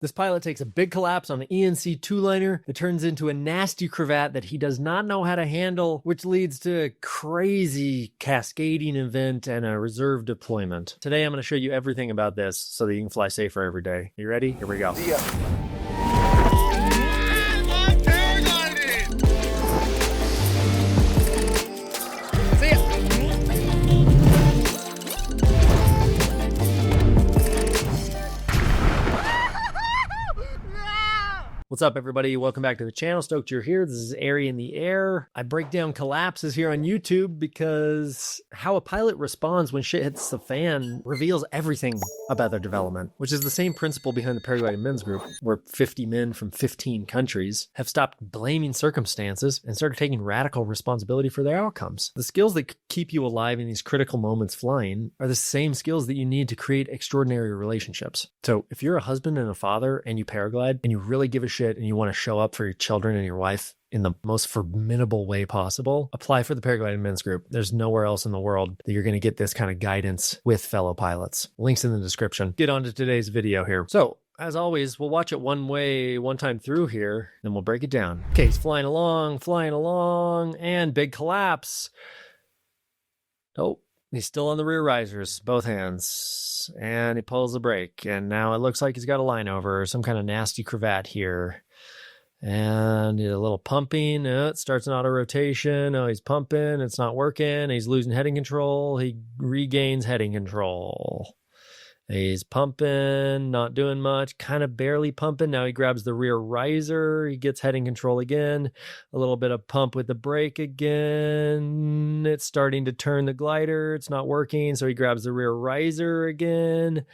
This pilot takes a big collapse on the ENC two-liner. It turns into a nasty cravat that he does not know how to handle, which leads to a crazy cascading event and a reserve deployment. Today, I'm going to show you everything about this so that you can fly safer every day. You ready? Here we go. Yeah. What's up, everybody? Welcome back to the channel. Stoked you're here. This is Airy in the Air. I break down collapses here on YouTube because how a pilot responds when shit hits the fan reveals everything about their development, which is the same principle behind the Paragliding men's group, where 50 men from 15 countries have stopped blaming circumstances and started taking radical responsibility for their outcomes. The skills that keep you alive in these critical moments flying are the same skills that you need to create extraordinary relationships. So if you're a husband and a father and you paraglide and you really give a shit and you want to show up for your children and your wife in the most formidable way possible, apply for the Paragliding men's group. There's nowhere else in the world that you're going to get this kind of guidance with fellow pilots. Links in the description. Get on to today's video here. So, as always, we'll watch it one time through here, then we'll break it down. Okay, he's flying along, and big collapse. Oh, he's still on the rear risers, both hands, and he pulls the brake, and now it looks like he's got a line over, some kind of nasty cravat here. And a little pumping, it starts an auto rotation. Oh, he's pumping, it's not working. He's losing heading control. He regains heading control. He's pumping, not doing much, kind of barely pumping. Now he grabs the rear riser. He gets heading control again. A little bit of pump with the brake again. It's starting to turn the glider. It's not working, so he grabs the rear riser again.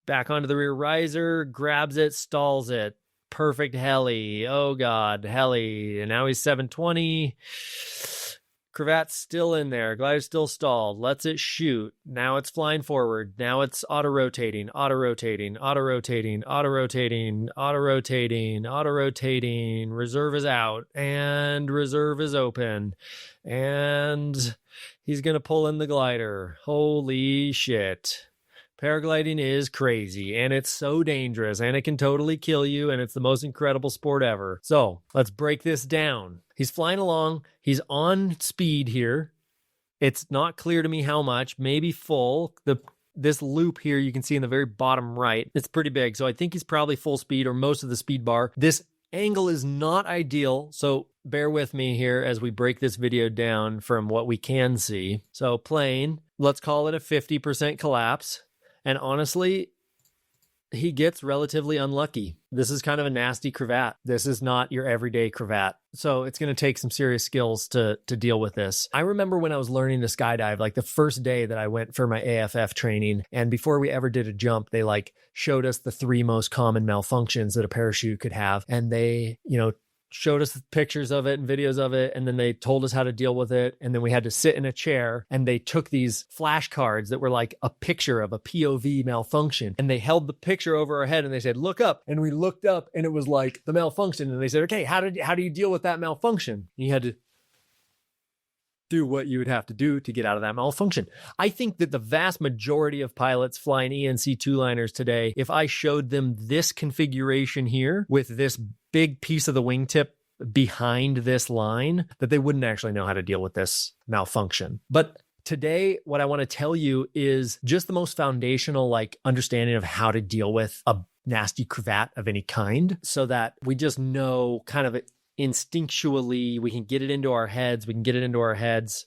Back onto the rear riser, grabs it, stalls it. Perfect heli. Oh God, heli. And now he's 720. Cravat's still in there. Glider's still stalled. Lets it shoot. Now it's flying forward. Now it's auto-rotating, auto-rotating, auto-rotating, auto-rotating, auto-rotating, auto-rotating. Reserve is out and reserve is open. And he's going to pull in the glider. Holy shit. Paragliding is crazy, and it's so dangerous, and it can totally kill you, and it's the most incredible sport ever. So let's break this down. He's flying along. He's on speed here. It's not clear to me how much, maybe full. This loop here you can see in the very bottom right, it's pretty big, so I think he's probably full speed or most of the speed bar. This angle is not ideal, so bear with me here as we break this video down from what we can see. So plane, let's call it a 50% collapse. And honestly, he gets relatively unlucky. This is kind of a nasty cravat. This is not your everyday cravat. So it's going to take some serious skills to deal with this. I remember when I was learning to skydive, like the first day that I went for my AFF training, and before we ever did a jump, they showed us the 3 most common malfunctions that a parachute could have. And they, showed us pictures of it and videos of it, and then they told us how to deal with it, and then we had to sit in a chair, and they took these flashcards that were like a picture of a POV malfunction, and they held the picture over our head, and they said, look up, and we looked up, and it was like the malfunction, and they said, okay, how do you deal with that malfunction? And you had to do what you would have to do to get out of that malfunction. I think that the vast majority of pilots flying ENC two-liners today, if I showed them this configuration here with this big piece of the wingtip behind this line, that they wouldn't actually know how to deal with this malfunction. But today, what I want to tell you is just the most foundational understanding of how to deal with a nasty cravat of any kind, so that we just know kind of instinctually, we can get it into our heads,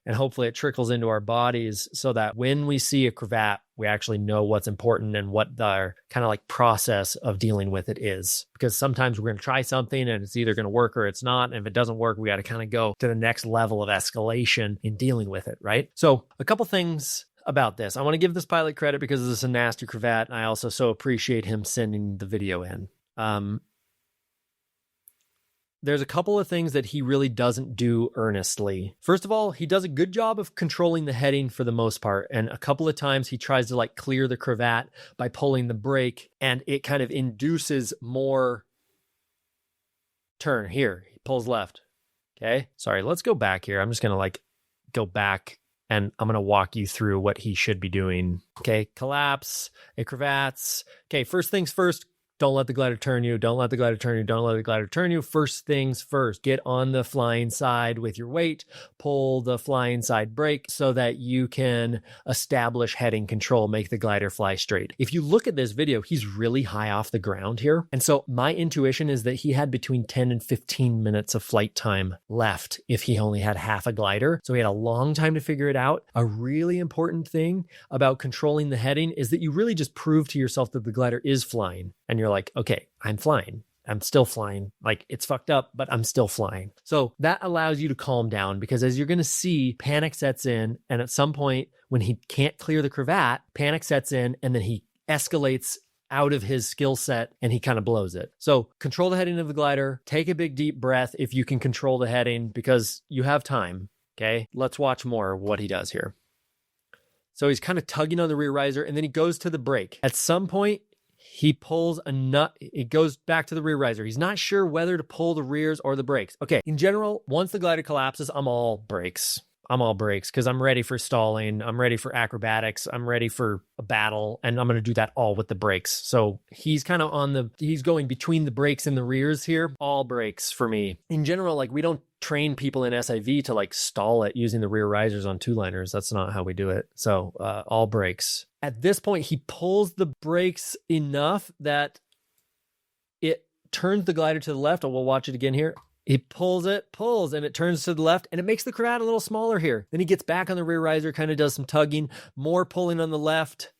and hopefully it trickles into our bodies so that when we see a cravat, we actually know what's important and what the kind of process of dealing with it is. Because sometimes we're going to try something and it's either going to work or it's not. And if it doesn't work, we got to kind of go to the next level of escalation in dealing with it, right? So a couple things about this. I want to give this pilot credit because this is a nasty cravat, and I also so appreciate him sending the video in. There's a couple of things that he really doesn't do earnestly. First of all, he does a good job of controlling the heading for the most part. And a couple of times he tries to clear the cravat by pulling the brake, and it kind of induces more turn. Here, he pulls left. Okay. Sorry, let's go back here. I'm just going to go back, and I'm going to walk you through what he should be doing. Okay. Collapse, it cravats. Okay. First things first, Don't let the glider turn you. Don't let the glider turn you. Don't let the glider turn you. First things first, get on the flying side with your weight, pull the flying side brake so that you can establish heading control, make the glider fly straight. If you look at this video, he's really high off the ground here. And so my intuition is that he had between 10 and 15 minutes of flight time left if he only had half a glider. So he had a long time to figure it out. A really important thing about controlling the heading is that you really just prove to yourself that the glider is flying. And you're like, okay, I'm flying. I'm still flying. Like, it's fucked up, but I'm still flying. So that allows you to calm down, because as you're going to see, panic sets in. And at some point when he can't clear the cravat, panic sets in, and then he escalates out of his skill set and he kind of blows it. So control the heading of the glider, take a big deep breath if you can control the heading, because you have time. Okay, let's watch more of what he does here. So he's kind of tugging on the rear riser, and then he goes to the brake. At some point, he pulls a nut. It goes back to the rear riser. He's not sure whether to pull the rears or the brakes. Okay, in general, once the glider collapses, I'm all brakes. I'm all brakes because I'm ready for stalling. I'm ready for acrobatics. I'm ready for a battle, and I'm going to do that all with the brakes. So he's kind of he's going between the brakes and the rears here. All brakes for me. In general, like, we don't train people in SIV to like stall it using the rear risers on two-liners. That's not how we do it. So all brakes. At this point, he pulls the brakes enough that it turns the glider to the left. We'll watch it again here. He pulls, and it turns to the left, and it makes the cravat a little smaller here. Then he gets back on the rear riser, kind of does some tugging, more pulling on the left.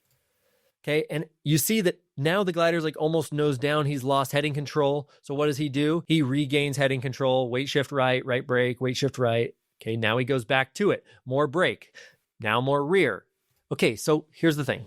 Okay, and you see that now the glider's like almost nose down. He's lost heading control. So what does he do? He regains heading control, weight shift right, right brake, weight shift right. Okay, now he goes back to it. More brake, now more rear. Okay, so here's the thing.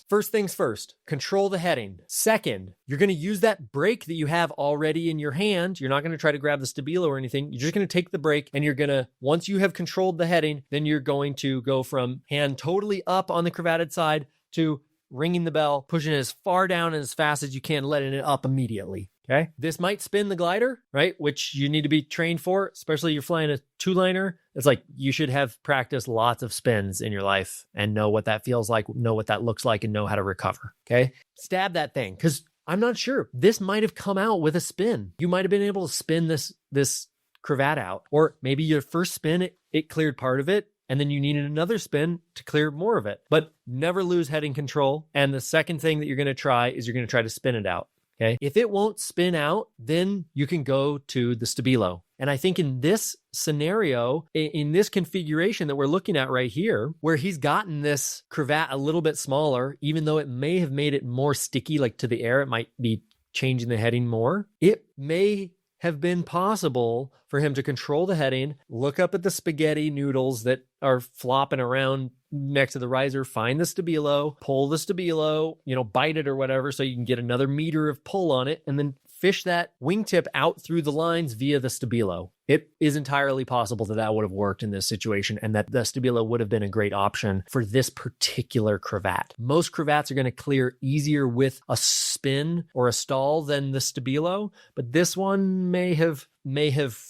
First things first, control the heading. Second, you're going to use that brake that you have already in your hand. You're not going to try to grab the stabilo or anything. You're just going to take the brake, and you're going to, once you have controlled the heading, then you're going to go from hand totally up on the cravated side to ringing the bell, pushing it as far down and as fast as you can, letting it up immediately. Okay. This might spin the glider, right? Which you need to be trained for, especially you're flying a two-liner. It's like you should have practiced lots of spins in your life and know what that feels like, know what that looks like, and know how to recover. Okay. Stab that thing, because I'm not sure. This might have come out with a spin. You might have been able to spin this cravat out, or maybe your first spin, it cleared part of it, and then you needed another spin to clear more of it. But never lose heading control. And the second thing that you're going to try is you're going to try to spin it out. Okay. If it won't spin out, then you can go to the stabilo. And I think in this scenario, in this configuration that we're looking at right here, where he's gotten this cravat a little bit smaller, even though it may have made it more sticky, like to the air, it might be changing the heading more. It may have been possible for him to control the heading, look up at the spaghetti noodles that are flopping around next to the riser, find the stabilo, pull the stabilo, bite it or whatever, so you can get another meter of pull on it, and then fish that wingtip out through the lines via the stabilo. It is entirely possible that that would have worked in this situation, and that the stabilo would have been a great option for this particular cravat. Most cravats are going to clear easier with a spin or a stall than the stabilo, but this one may have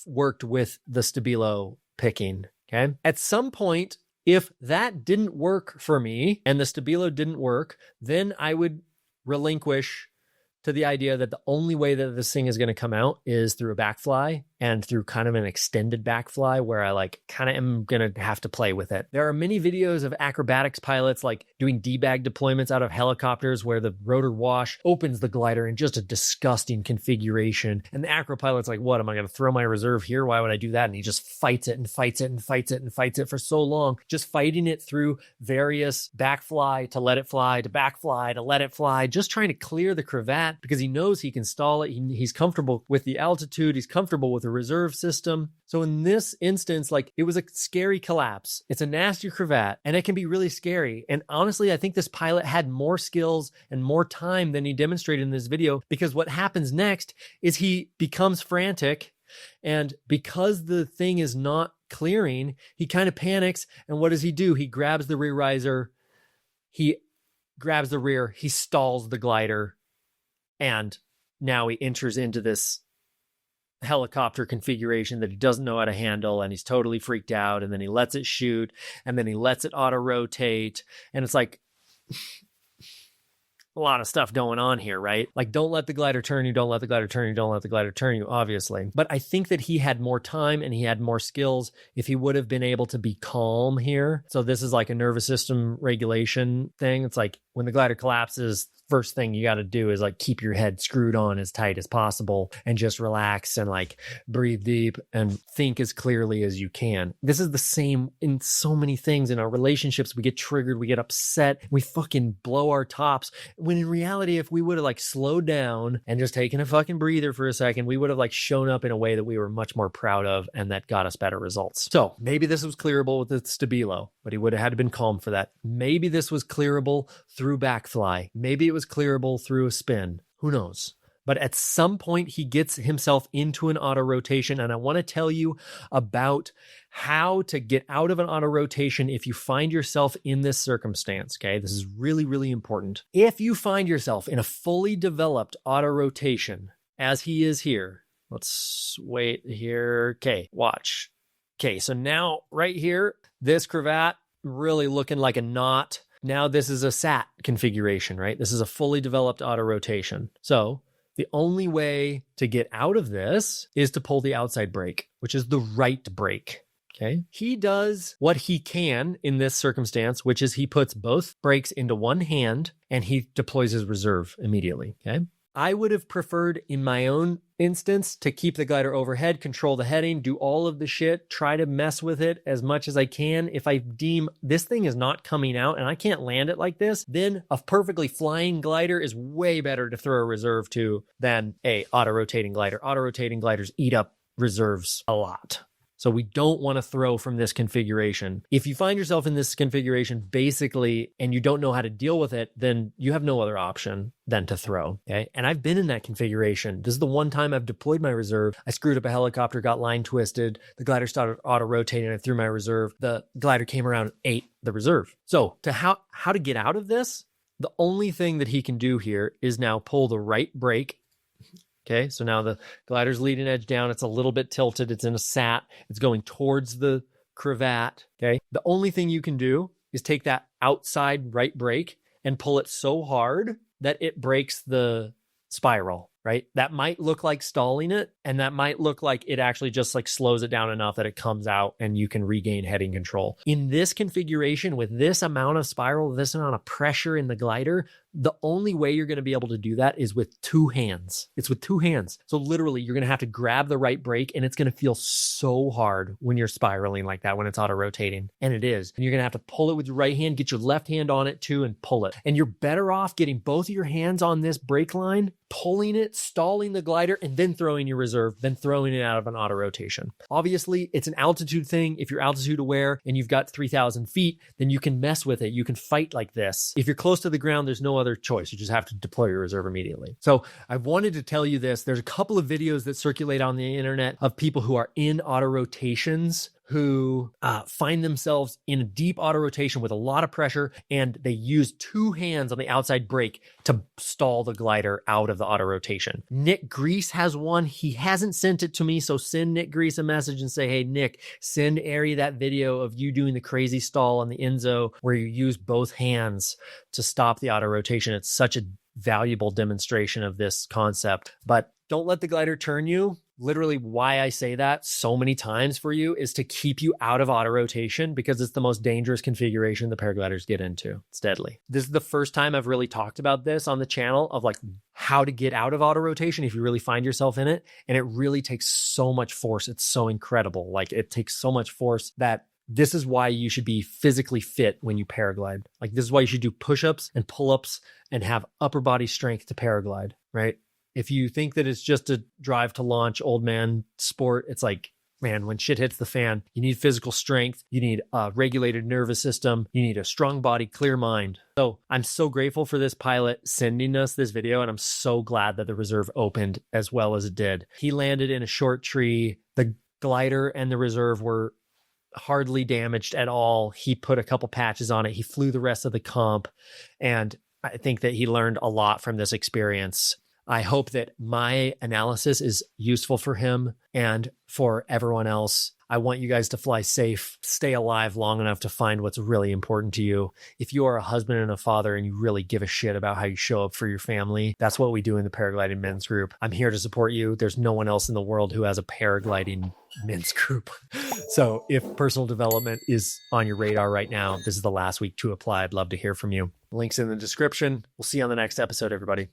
worked with the stabilo picking. Okay. At some point, if that didn't work for me and the stabilo didn't work, then I would relinquish to the idea that the only way that this thing is going to come out is through a backfly, and through kind of an extended backfly where I kind of am going to have to play with it. There are many videos of acrobatics pilots doing debag deployments out of helicopters where the rotor wash opens the glider in just a disgusting configuration. And the acro pilot's like, what, am I going to throw my reserve here? Why would I do that? And he just fights it and fights it and fights it and fights it for so long, just fighting it through various backfly to let it fly, to backfly to let it fly, just trying to clear the cravat because he knows he can stall it. He's comfortable with the altitude. He's comfortable with the reserve system. So in this instance, it was a scary collapse. It's a nasty cravat, and it can be really scary. And honestly, I think this pilot had more skills and more time than he demonstrated in this video, because what happens next is he becomes frantic, and because the thing is not clearing, he kind of panics. And what does he do? He grabs the rear riser, he grabs the rear, he stalls the glider, and now he enters into this helicopter configuration that he doesn't know how to handle, and he's totally freaked out, and then he lets it shoot, and then he lets it auto rotate, and it's a lot of stuff going on here, right? Like, don't let the glider turn you, don't let the glider turn you, don't let the glider turn you, obviously. But I think that he had more time and he had more skills if he would have been able to be calm here. So this is like a nervous system regulation thing. It's like when the glider collapses, first thing you got to do is like keep your head screwed on as tight as possible and just relax and like breathe deep and think as clearly as you can. This is the same in so many things in our relationships. We get triggered, we get upset, we fucking blow our tops. When in reality, if we would have like slowed down and just taken a fucking breather for a second, we would have like shown up in a way that we were much more proud of and that got us better results. So maybe this was clearable with the stabilo, but he would have had to been calm for that. Maybe this was clearable through backfly. Maybe it was clearable through a spin. Who knows? But at some point, he gets himself into an auto rotation. And I want to tell you about how to get out of an auto rotation if you find yourself in this circumstance. Okay, this is really, really important. If you find yourself in a fully developed auto rotation, as he is here, let's wait here. Okay, watch. Okay, so now right here, this cravat really looking like a knot. Now this is a SAT configuration, right? This is a fully developed auto rotation. So the only way to get out of this is to pull the outside brake, which is the right brake. Okay. He does what he can in this circumstance, which is he puts both brakes into one hand and he deploys his reserve immediately. Okay. I would have preferred in my own instance to keep the glider overhead, control the heading, do all of the shit, try to mess with it as much as I can. If I deem this thing is not coming out and I can't land it like this, then a perfectly flying glider is way better to throw a reserve to than a auto-rotating glider. Auto-rotating gliders eat up reserves a lot. So we don't want to throw from this configuration. If you find yourself in this configuration, basically, and you don't know how to deal with it, then you have no other option than to throw. Okay. And I've been in that configuration. This is the one time I've deployed my reserve. I screwed up a helicopter, got line twisted. The glider started auto rotating. I threw my reserve. The glider came around and ate the reserve. So to how to get out of this, the only thing that he can do here is now pull the right brake. Okay, so now the glider's leading edge down. It's a little bit tilted. It's in a sat. It's going towards the cravat. Okay, the only thing you can do is take that outside right brake and pull it so hard that it breaks the spiral, right? That might look like stalling it, and that might look like it actually just like slows it down enough that it comes out and you can regain heading control. In this configuration, with this amount of spiral, this amount of pressure in the glider, the only way you're going to be able to do that is with two hands. It's with two hands. So literally, you're going to have to grab the right brake, and it's going to feel so hard when you're spiraling like that, when it's auto rotating. And it is. And you're going to have to pull it with your right hand, get your left hand on it too, and pull it. And you're better off getting both of your hands on this brake line, pulling it, stalling the glider, and then throwing your reserve, then throwing it out of an auto rotation. Obviously, it's an altitude thing. If you're altitude aware and you've got 3,000 feet, then you can mess with it. You can fight like this. If you're close to the ground, there's no other choice. You just have to deploy your reserve immediately. So I wanted to tell you this. There's a couple of videos that circulate on the internet of people who are in auto rotations who find themselves in a deep auto rotation with a lot of pressure, and they use two hands on the outside brake to stall the glider out of the auto rotation. Nick Grease has one. He hasn't sent it to me, so send Nick Grease a message and say, hey, Nick, send Ari that video of you doing the crazy stall on the Enzo where you use both hands to stop the auto rotation. It's such a valuable demonstration of this concept. But don't let the glider turn you. Literally why I say that so many times for you is to keep you out of auto rotation, because it's the most dangerous configuration the paragliders get into. It's deadly. This is the first time I've really talked about this on the channel, of like how to get out of auto rotation if you really find yourself in it. And it really takes so much force. It's so incredible. Like, it takes so much force that this is why you should be physically fit when you paraglide. Like, this is why you should do push-ups and pull-ups and have upper body strength to paraglide, right? If you think that it's just a drive to launch old man sport, it's like, man, when shit hits the fan, you need physical strength, you need a regulated nervous system, you need a strong body, clear mind. So I'm so grateful for this pilot sending us this video, and I'm so glad that the reserve opened as well as it did. He landed in a short tree. The glider and the reserve were hardly damaged at all. He put a couple patches on it. He flew the rest of the comp, and I think that he learned a lot from this experience. I hope that my analysis is useful for him and for everyone else. I want you guys to fly safe, stay alive long enough to find what's really important to you. If you are a husband and a father and you really give a shit about how you show up for your family, that's what we do in the Paragliding Men's Group. I'm here to support you. There's no one else in the world who has a paragliding men's group. So if personal development is on your radar right now, this is the last week to apply. I'd love to hear from you. Links in the description. We'll see you on the next episode, everybody.